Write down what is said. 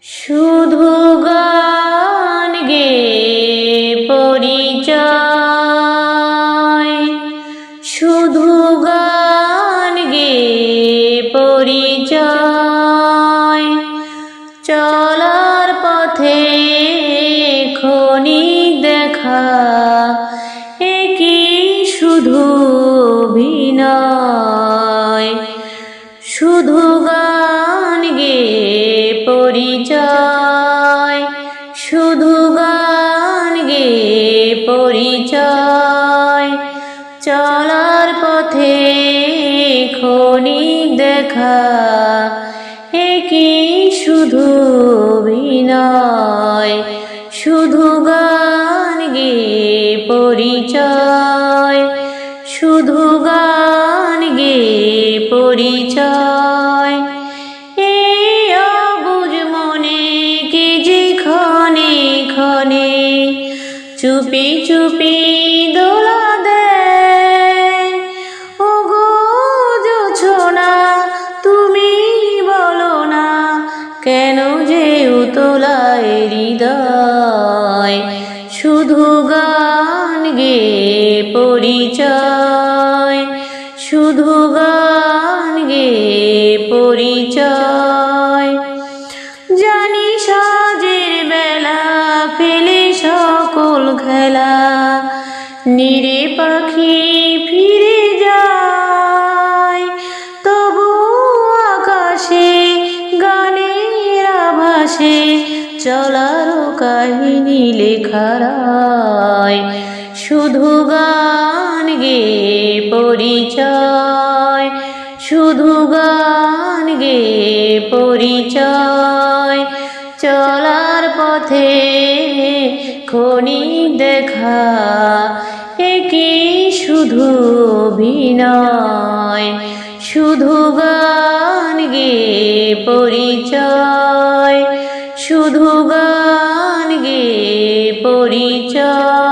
শুধু গান গেয়ে পরিচয়, শুধু গান গেয়ে পরিচয়। চলার পথে ক্ষণিক দেখা, একই শুধু অভিনয়। শুধু গান গেয়ে পরিচয়, শুধু গান গেয়ে পরিচয়। চলার পথে ক্ষণিক দেখা, একই শুধু অভিনয়। শুধু গান গেয়ে পরিচয়, শুধু গান গেয়ে পরিচয়। এই অবুঝ মনে কে যে ক্ষণে ক্ষণে চুপি চুপি দোলা দেয়। ওগো জোছনা, তুমি বলো না কেন যে উতলায় হৃদয়। শুধু গান গেয়ে পরিচয়, শুধু গান গেয়ে পরিচয়। জানি সাজের বেলা ফেলে সকল খেলা, নিরে পাখি ফিরে যায়। তবু আকাশে গানের আভাসে চলার কাহিনী লেখা রয়। শুধু গান গেয়ে পরিচয়, শুধু গান গেয়ে পরিচয়। চলার পথে ক্ষণিক দেখা, একই শুধু অভিনয়। শুধু গান গেয়ে পরিচয়, শুধু গান গেয়ে পরিচয়।